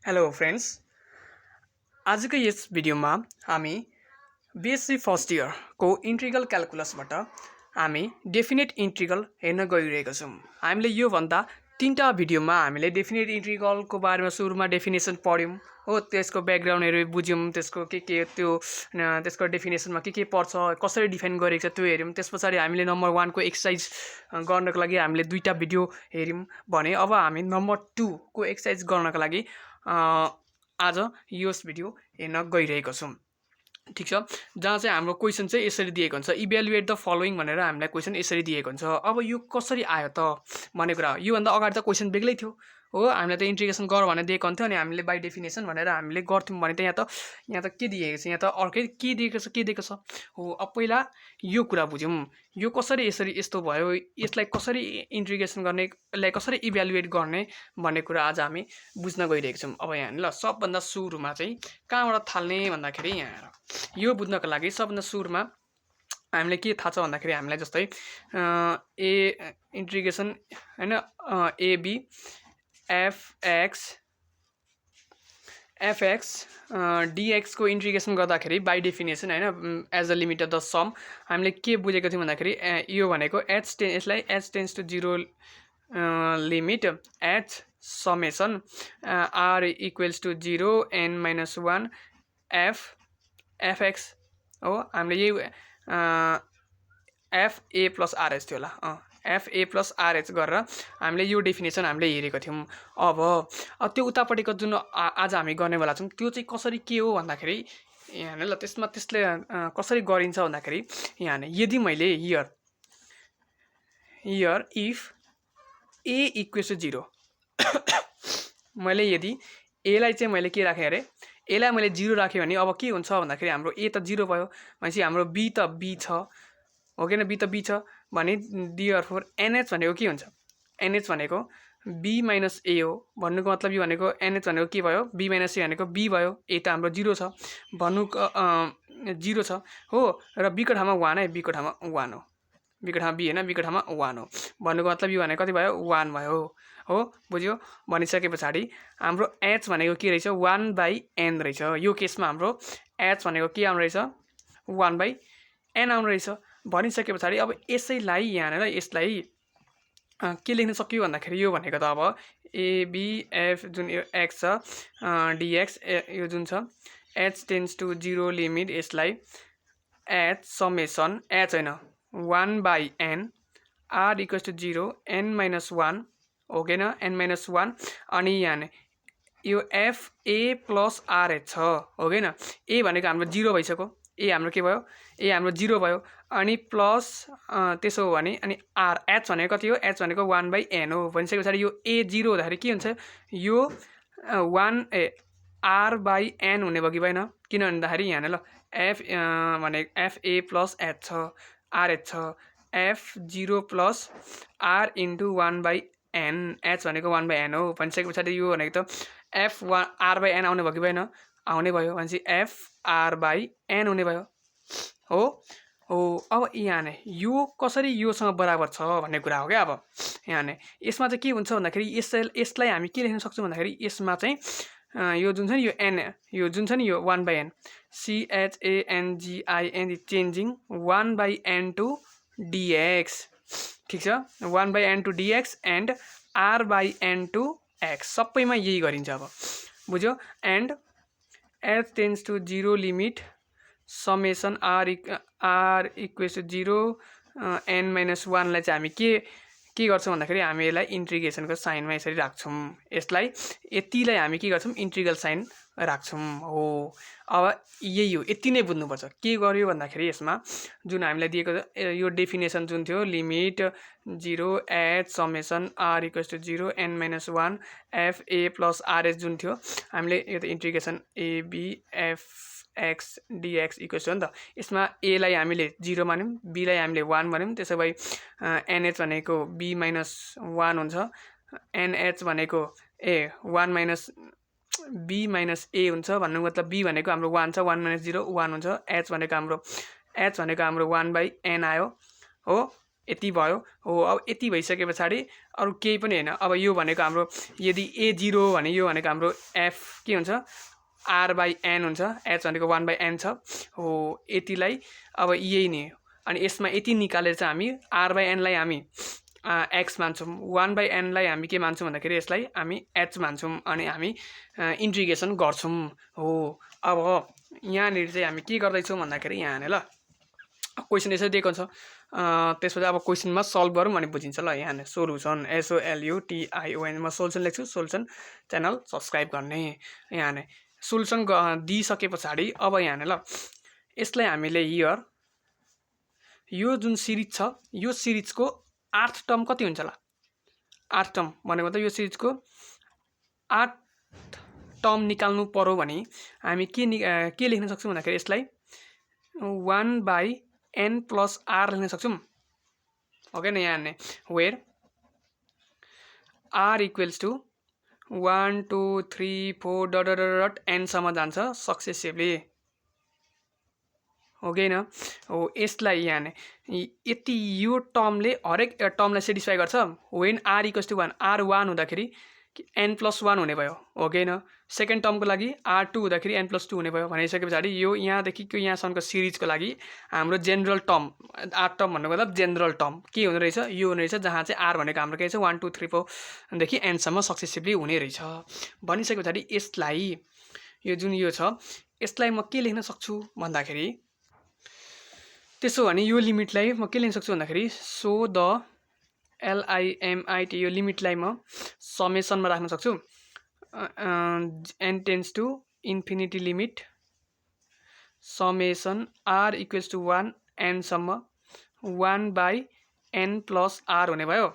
Hello friends, आजको यस भिडियोमा हामी BSc फर्स्ट इयर को इंटीग्रल क्याल्कुलसबाट हामी डेफिनेट इंटीग्रल हेर्न गइरहेका छौं। हामीले यो भन्दा तीनटा भिडियोमा हामीले डेफिनेट इंटीग्रल को बारेमा सुरुमा डेफिनेसन पढ्यौं हो, त्यसको ब्याकग्राउन्डहरु बुझ्यौं, त्यसको के त्यो त्यसको डेफिनेसनमा के पर्छ, कसरी डिफाइन गरेको छ त्यो हेर्यौं। त्यसपछि हामीले नम्बर 1 को एक्सरसाइज गर्नको लागि हामीले दुईटा भिडियो हेर्यौं भने अब हामी नम्बर 2 को एक्सरसाइज गर्नको लागि आज यस भिडियो हेर्न गइरहेको छौं। ठीक छ, जहाँ चाहिँ हाम्रो क्वेशन चाहिँ यसरी दिएको हुन्छ, इभ्यालुएट द फलोइङ भनेर हामीलाई क्वेशन यसरी दिएको हुन्छ। अब यो कसरी आयो त भन्ने कुरा हो। यो भन्दा अगाडि त क्वेशन बेग्लै थियो हो, हामीले त इन्टिग्रेसन गर भनेर दिएको हुन्थ्यो अनि हामीले बाइ डेफिनेसन भनेर हामीले गर्थ्यौं भने त यहाँ त के दिएको छ, यहाँ त अर्कै के दिएको छ हो। अब पहिला यो कुरा बुझौं, यो कसरी यसरी यस्तो भयो, यसलाई कसरी इन्टिग्रेसन गर्ने, यसलाई कसरी इभ्यालुएट गर्ने भन्ने कुरा आज हामी बुझ्न गइरहेका छौं। अब यहाँ ल सबभन्दा सुरुमा चाहिँ कहाँबाट थाल्ने भन्दाखेरि यहाँ यो बुझ्नको लागि सबभन्दा सुरुमा हामीले के थाहा छ भन्दाखेरि हामीलाई जस्तै ए इन्टिग्रेसन हैन एबी fx dx को इन्टिग्रेसन गर्दाखेरि बाइ डेफिनेसन हैन as a limit of the sum हामीले के बुझेको थियौं भन्दाखेरि यो भनेको यसलाई h tends to 0 limit h summation r equals to 0 n - 1 fx हो। हामीले यही fa प्लस rh थियो होला, fa प्लस rh गरेर हामीले यो डेफिनेसन हामीले हेरेको थियौं। अब त्यो उतापट्टिको जुन आज हामी गर्नेवाला छौं त्यो चाहिँ कसरी के हो भन्दाखेरि यहाँ ल त्यसले कसरी गरिन्छ भन्दाखेरि यहाँ यदि मैले here if a equals to 0 मैले यदि a लाई चाहिँ मैले के राखे अरे, a लाई मैले 0 राखे भने अब के हुन्छ भन्दाखेरि हाम्रो a त 0 भयो भनेपछि हाम्रो b त b छ हो किन, b त b छ भने देयरफोर nh भनेको के हुन्छ, nh भनेको b माइनस a हो। भन्नुको मतलब यो भनेको nh भनेको के भयो, b माइनस a भनेको b भयो, a त हाम्रो 0 छ भन्नुको 0 छ हो, र b को ठाउँमा 1 है, b को ठाउँमा 1 हो, b को ठाउँमा b हैन, b को ठाउँमा 1 हो। भन्नुको मतलब यो भनेको कति भयो, 1 भयो हो, बुझ्यो। भनिसकेपछि हाम्रो h भनेको के रहेछ, 1/n रहेछ। यो केसमा हाम्रो h भनेको के आउने रहेछ, 1/n आउने रहेछ। भनिसकेपछि अब यसैलाई यहाँनेर यसलाई के लेख्न सक्यो भन्दाखेरि यो भनेको त अब abf जुन यो x छ dx यो जुन छ h टेन्ड्स टु 0 लिमिट यसलाई h समेसन h हैन 1/n r equals to 0 n - 1 हो किन, n - 1 अनि यहाँ यो fa प्लस rh छ हो किन। a भनेको हाम्रो 0 भइसक्यो, a हाम्रो के भयो, a हाम्रो 0 भयो अनि प्लस त्यसो हो भने अनि r h भनेको कति हो, h भनेको 1/n हो। भनिसकेपछि यो a 0 हुँदाखेरि के हुन्छ, यो 1 r/n हुने भयो कि भएन, किन भन्दाखेरि यहाँ ल f भने fa प्लस h छ, rh छ, f0 plus r into 1/n, h भनेको 1/n हो। भनिसकेपछि यो भनेको त f r/n आउने भयो कि भएन, आउने भयो भनेपछि f r/n हुने भयो हो। अब यहाँ यो कसरी योसँग बराबर छ भन्ने कुरा हो क्या। अब यहाँ यसमा चाहिँ के हुन्छ भन्दाखेरि यसलाई हामी के लेख्न सक्छौँ भन्दाखेरि यसमा चाहिँ यो जुन छ नि यो n, यो जुन छ नि यो 1/n changin changing 1/n to dx, ठीक छ, 1/n to dx and r/n to x सबैमा यही गरिन्छ। अब बुझ्यो। And h tends to 0 limit summation r equals to 0 n - 1 लाई चाहिँ हामी के गर्छौं भन्दाखेरि हामी यसलाई इन्टिग्रेसनको साइनमा यसरी राख्छौं, यसलाई यतिलाई हामी के गर्छौं, इन्टिग्रल साइन राख्छौं हो। अब यही हो, यति नै बुझ्नुपर्छ। के गर्यो भन्दाखेरि यसमा जुन हामीलाई दिएको यो डेफिनेसन जुन थियो limit 0 h summation r equals to 0 n - 1 f a plus rh जुन थियो हामीले यो त integration a b f x dx equals हो नि त। यसमा a लाई हामीले 0 मान्यौं, b लाई हामीले 1 मान्यौं, त्यसो भए nh भनेको b - 1 हुन्छ, nh भनेको 1 - b - a हुन्छ। भन्नुको मतलब b भनेको हाम्रो 1 छ, 1 - 0 1 हुन्छ, h भनेको हाम्रो 1/n आयो हो। यति भयो हो। अब यति भइसके पछाडि अरु केही पनि हैन। अब यो भनेको हाम्रो यदि a 0 हो भने यो भनेको हाम्रो f के हुन्छ r/n हुन्छ। h भनेको 1/n छ हो। यतिलाई अब यही नै हो। अनि यसमा यति निकालेर चाहिँ हामी r/n लाई हामी x मान्छौँ, 1/n लाई हामी के मान्छौँ भन्दाखेरि यसलाई हामी h मान्छौँ अनि हामी इन्टिग्रेसन गर्छौँ हो। अब यहाँनिर चाहिँ हामी के गर्दैछौँ भन्दाखेरि यहाँ हेर्नु ल क्वेसन यसरी दिएको छ। त्यसपछि अब क्वेसनमा सल्भ गरौँ अनि बुझिन्छ ल। यहाँ सोलुसन SOLUTION म सोलुसन लेख्छु। सोलुसन च्यानल सब्सक्राइब गर्ने। यहाँ सोलुसन दिइसके पछाडि अब यहाँ ल यसलाई हामीले हियर यो जुन सिरिज छ यो सिरिजको 8 टर्म कति हुन्छ ल 8 टर्म भनेको त यो सिरिजको 8 टर्म निकाल्नु पर्यो भने हामी के लेख्न सक्छौं भन्दाखेरि यसलाई 1/n + r लेख्न सक्छौं। ओके न यहाँ हेर्ने where r = 1 2 3 4 dot dot dot n सम्म जान्छ सक्सेसिभली। ओके न हो। यसलाई यहाँ यति यो टर्मले हरेक टर्मलाई सेटिस्फाई गर्छ। व्हेन r = 1 r 1 हुँदाखेरि n + 1 हुने भयो। ओके न सेकेन्ड टर्मको लागि r 2 हुँदाखेरि n + 2 हुने भयो। भनिसके पछाडि यो यहाँदेखिको यहाँसम्मको सिरिजको लागि हाम्रो जेनरल टर्म 8 टर्म भन्नुको मतलब जेनरल टर्म के हुने रहेछ यो हुने रहेछ जहाँ चाहिँ r भनेको हाम्रो के छ 1 2 3 4 देखि n सम्म सक्सेसिभली हुने रहेछ। भनिसके पछाडि यसलाई यो जुन यो छ यसलाई म के लेख्न सक्छु भन्दाखेरि त्यसो भने यो लिमिटलाई म के लेख्न सक्छु भन्दाखेरि सो द LIMIT यो लिमिटलाई म समेसनमा राख्न सक्छु। n tends to infinity limit summation r = 1 n सम्म 1/n + r हुने भयो।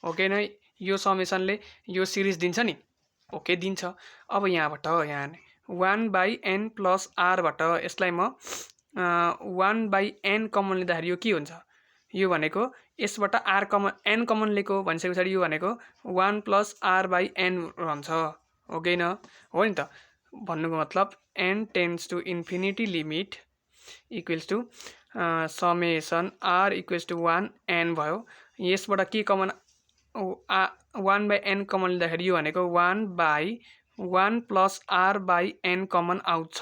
ओके न यो समेसनले यो सिरिज दिन्छ नि। ओके दिन्छ। अब यहाँबाट यहाँ 1/n + r बाट यसलाई म 1/n कमन लिँदाखेरि यो के हुन्छ यो भनेको यसबाट r कमन n कमन लिएको भनिसके पछाडि यो भनेको 1 + r/n रहन्छ। ओके न हो नि त। भन्नुको मतलब n tends to infinity limit = summation r = 1 n भयो। यसबाट के कमन 1/n कमन लिँदाखेरि यो भनेको 1/1 + r/n कमन आउँछ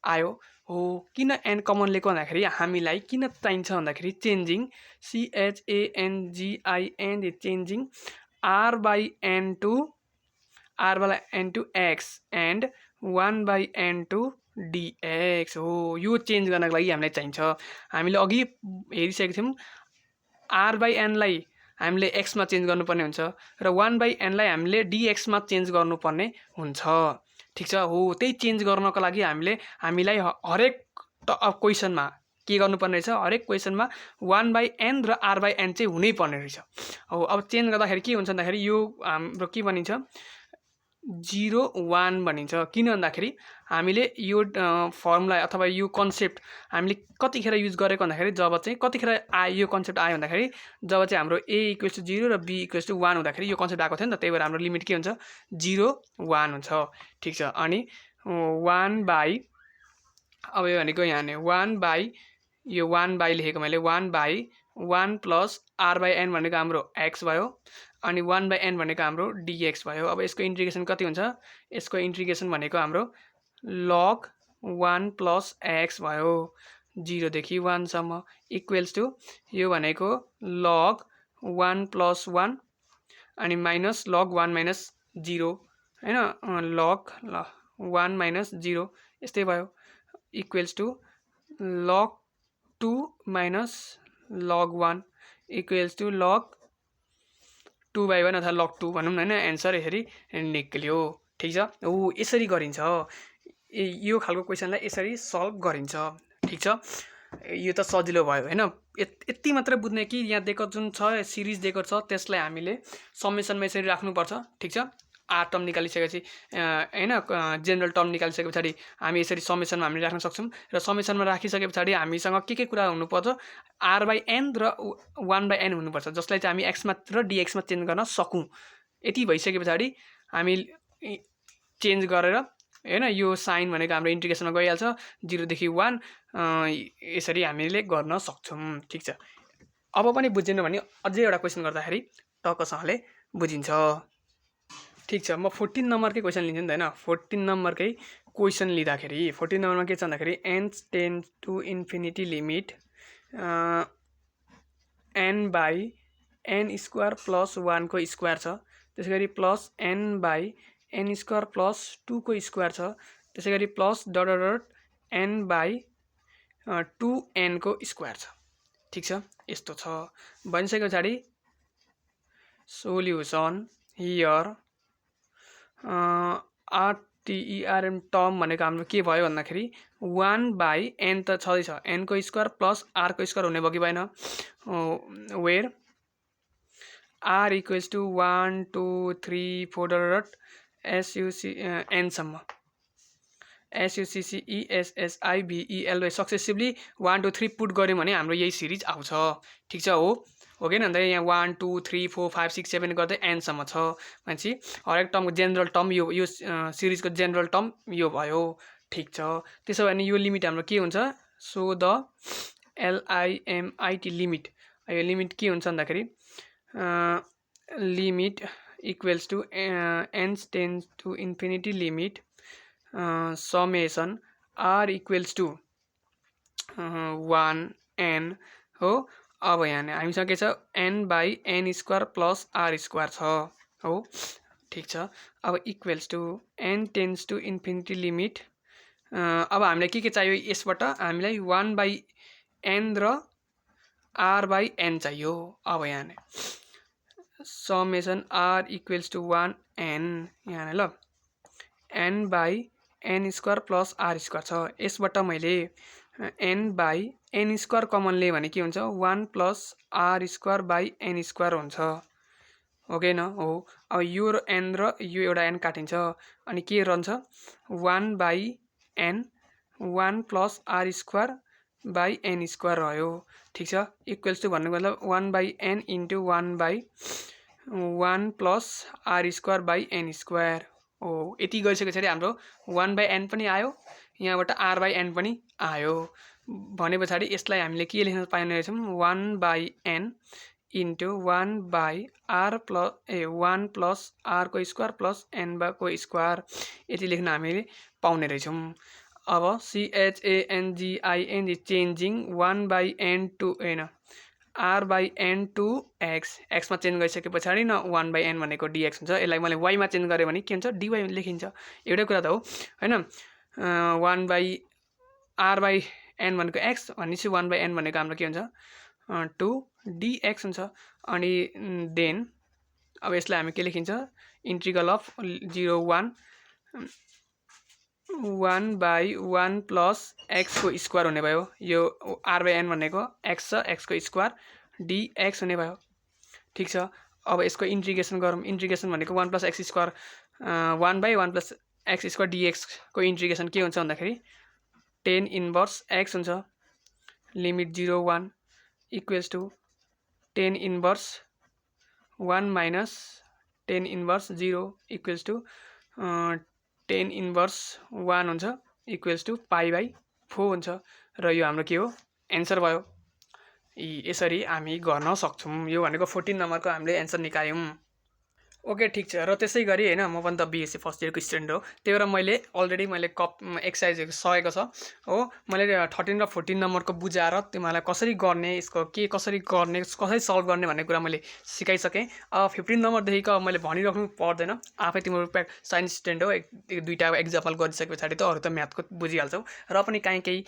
आयो हो। किन n कमन लिएको भन्दाखेरि हामीलाई किन चाहिन्छ भन्दाखेरि changing CHANGIN changing r/n to x and 1/n to dx हो। यो चेन्ज गर्नको लागि हामीलाई चाहिन्छ। हामीले अघि हेरिसकेको थियौं r/n लाई हामीले x मा चेन्ज गर्नुपर्ने हुन्छ र 1/n लाई हामीले dx मा चेन्ज गर्नुपर्ने हुन्छ। ठीक छ हो। त्यही चेन्ज गर्नको लागि हामीलाई हरेक क्वेसनमा के गर्नुपर्ने रहेछ हरेक क्वेसनमा 1/n र r/n चाहिँ हुनै पर्ने रहेछ हो। अब चेन्ज गर्दाखेरि के हुन्छ भन्दाखेरि यो हाम्रो के बनिन्छ 0 1 बनिन्छ। किन भन्दाखेरि हामीले यो फर्मुला अथवा यो कन्सेप्ट हामीले कतिखेर युज गरेको भन्दाखेरि जब चाहिँ कतिखेर यो कन्सेप्ट आयो भन्दाखेरि जब चाहिँ हाम्रो a = 0 र b = 1 हुँदाखेरि यो कन्सेप्ट आएको थियो नि त। त्यही भएर हाम्रो लिमिट के हुन्छ 0 1 हुन्छ। ठीक छ। अनि 1/, अब यो भनेको यहाँ 1/, यो 1/, लेखेको मैले 1/1 + r/n भनेको हाम्रो x भयो अनि 1/n भनेको हाम्रो dx भयो। अब यसको इन्टिग्रेसन कति हुन्छ यसको इन्टिग्रेसन भनेको हाम्रो log 1 + x भयो 0 देखि 1 सम्म = यो भनेको log 1 + 1 अनि माइनस log 1 - 0 हैन log 1 - 0 यस्तै भयो = log 2 - log 1 = log 2/1 अथवा log 2 भनौं न हैन। एन्सर यसरी निक्ल्यो। ठीक छ हो। यसरी गरिन्छ यो खालको क्वेसनलाई यसरी सल्भ गरिन्छ। ठीक छ। यो त सजिलो भयो हैन। यति मात्र बुझ्ने कि यहाँ दिएको जुन छ सिरिज दिएको छ त्यसलाई हामीले समेसनमा यसरी राख्नु पर्छ। ठीक छ। r टर्म निकालिसकेपछि हैन जेनरल टर्म निकालिसके पछाडि हामी यसरी समेसनमा हामीले राख्न सक्छौं र समेसनमा राखिसके पछाडि हामीसँग के कुरा हुनुपर्छ r/n र 1/n हुनुपर्छ जसलाई चाहिँ हामी x मा र dx मा चेन्ज गर्न सकौं। यति भइसके पछाडि हामी चेन्ज गरेर हैन यो साइन भनेको हाम्रो इन्टिग्रेसनमा गइहाल्छ 0 देखि 1 यसरी हामीले गर्न सक्छौं। ठीक छ। अब पनि बुझेन भने अझै एउटा क्वेसन गर्दाखेरि टक्कसँगले बुझिन्छ। ठीक छ, म 14 नम्बरकै क्वेसन लिन्छु नि त हैन। 14 नम्बरकै क्वेसन लिँदाखेरि 14 नम्बरमा के छ भन्दाखेरि n tends to infinity limit n by n square plus 1 को स्क्वायर छ, त्यसैगरी plus n by n square plus 2 को स्क्वायर छ, त्यसैगरी plus dot dot dot n by 2n को स्क्वायर छ। ठीक छ, यस्तो छ। भनिसके पछाडि सोल्युसन हियर RTERM टर्म भनेको हाम्रो के भयो भन्दाखेरि 1 बाई n त छँदैछ, n को स्क्वायर प्लस r को स्क्वायर हुने भयो कि भएन, where r equals to 1 2 3 4 dot dot SUC n सम्म SUCCESSIBEL सक्सेसिभली 1 2 3 पुट गर्यौं भने हाम्रो यही सिरिज आउँछ। ठीक छ, हो कि न त। यहाँ 1 2 3 4 5 6 7 गर्दै n सम्म छ भनेपछि हरेक टर्मको जेनरल टर्म यो सिरिजको जेनरल टर्म यो भयो। ठीक छ, त्यसो भने यो लिमिट हाम्रो के हुन्छ, सो द LIMIT लिमिट, यो लिमिट के हुन्छ भन्दाखेरि limit equals to n tends to infinity limit summation r equals to 1n हो। अब यहाँ हामीसँग के छ n by n square plus r square छ हो। ठीक छ, अब equals to n tends to infinity limit अब हामीलाई के चाहियो, यसबाट हामीलाई 1 बाई n र r बाई n चाहियो। अब यहाँ summation r equals to 1n यहाँ ल n by n square plus r square छ, यसबाट मैले n by n square common लिए भने के हुन्छ 1 plus r square by n square हुन्छ, हो कि न हो। अब यो र n र यो एउटा n काटिन्छ अनि के रहन्छ 1 by n 1 plus r square by n square रह्यो। ठीक छ, इक्वल्स टु भन्नुको मतलब 1 by n into 1 by 1 plus r square by n square हो। यति गरिसके पछाडि हाम्रो 1 बाई n पनि आयो, यहाँबाट r बाई n पनि आयो भने पछाडि यसलाई हामीले के लेख्न पाउने रहेछौँ 1 by n into 1 by r plus 1 plus r को स्क्वायर प्लस n को स्क्वायर यति लेख्न हामीले पाउने रहेछौँ। अब CHANGING changing 1 by n to r by n to x, x मा चेन्ज गरिसके पछाडि न 1 बाई n भनेको dx हुन्छ, यसलाई मैले y मा चेन्ज गरेँ भने के हुन्छ dy लेखिन्छ, एउटै कुरा त हो हैन। 1 बाई r बाई n भनेको x भनेपछि 1 बाई n भनेको हाम्रो के हुन्छ 2 dx हुन्छ। अनि देन अब यसलाई हामी के लेखिन्छ integral of 0 1 by 1 plus x को स्क्वायर हुने भयो, यो r बाई n भनेको x छ, x को स्क्वायर dx हुने भयो। ठीक छ, अब यसको इन्टिग्रेसन गरौँ, इन्टिग्रेसन भनेको 1 plus x square 1 by 1 plus x square dx को इन्टिग्रेसन के हुन्छ भन्दाखेरि 10 इन्भर्स x हुन्छ, limit 0 1 equals to 10 inverse 1 minus 10 inverse 0 equals to 10 inverse 1 हुन्छ इक्वल्स टु पाई बाई 4 हुन्छ र यो हाम्रो के हो एन्सर भयो। यसरी हामी गर्न सक्छौँ। यो भनेको 14 नम्बरको हामीले एन्सर निकाल्यौँ। ओके, ठीक छ। र त्यसै गरी हैन म पनि त BSc फर्स्ट इयरको स्टुडेन्ट हो, त्यही भएर मैले अलरेडी मैले एक्सर्साइजहरू सकेको छ हो। मैले 13 र 14 नम्बरको बुझाएर तिमीहरूलाई कसरी गर्ने, यसको के कसरी गर्ने, कसरी सल्भ गर्ने भन्ने कुरा मैले सिकाइसकेँ। अब 15 नम्बरदेखिको मैले भनिराख्नु पर्दैन, आफै तिम्रो साइन्स स्टुडेन्ट हो, दुईटा एक्जाम्पल गरिसके पछाडि त अरू त म्याथको बुझिहाल्छौ, र पनि काहीँ केही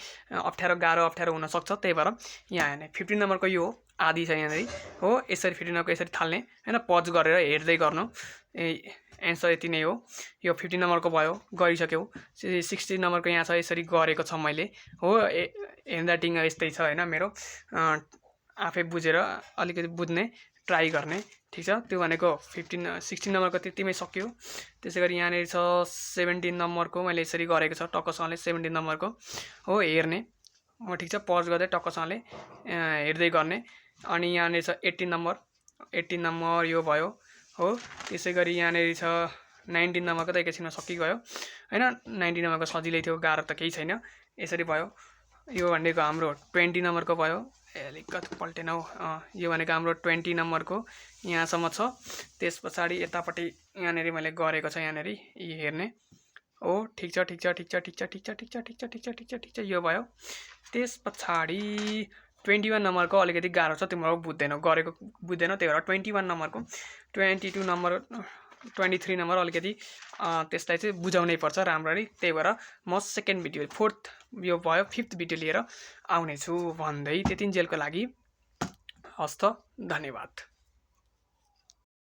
गाह्रो अप्ठ्यारो हुनसक्छ। त्यही भएर यहाँ हेर्ने 15 नम्बरको यो हो, आदि छ यहाँनिर हो। यसरी 15 नम्बरको यसरी थाल्ने हैन, पज गरेर हेर्दै गर्नु। एन्सर यति नै हो। यो 15 नम्बरको भयो, गरिसक्यौ। 16 नम्बरको यहाँ छ, यसरी गरेको छ मैले हो। ह्यान्डराइटिङ यस्तै छ हैन मेरो, आफै बुझेर अलिकति बुझ्ने ट्राई गर्ने। ठीक छ, त्यो भनेको 16 नम्बरको त्यतिमै सक्यो। त्यसै गरी यहाँनिर छ 17 नम्बरको मैले यसरी गरेको छ टक्कसँगले 17 नम्बरको हो, हेर्ने हो। ठीक छ, पज गर्दै टक्कसँगले हेर्दै गर्ने। अनि यहाँनिर छ 18 नम्बर यो भयो हो। त्यसै गरी यहाँनिर छ 19 नम्बरको त एकैछिनमा सकिगयो हैन। 19 नम्बरको सजिलै थियो, गाह्रो त केही छैन, यसरी भयो। यो भनेको हाम्रो 20 नम्बरको भयो, अलिकति पल्टेन हौ यो भनेको हाम्रो 20 नम्बरको यहाँसम्म छ त्यस पछाडि यतापट्टि यहाँनेरि मैले गरेको छ यहाँनेरि यी हेर्ने ओ ठीक छ यो भयो त्यस पछाडि 21 नम्बरको अलिकति गाह्रो छ तिम्रो बुझ्दैनौ गरेको बुझ्दैनौ त्यही भएर 21 नम्बरको 22 नम्बर 23 नम्बर अलिकति त्यसलाई चाहिँ बुझाउनै पर्छ राम्ररी त्यही भएर म सेकेन्ड भिडियो फोर्थ यो भयो फिफ्थ भिडियो लिएर आउने छु भन्दै त्यतिन्जेलको लागि हस्त धन्यवाद।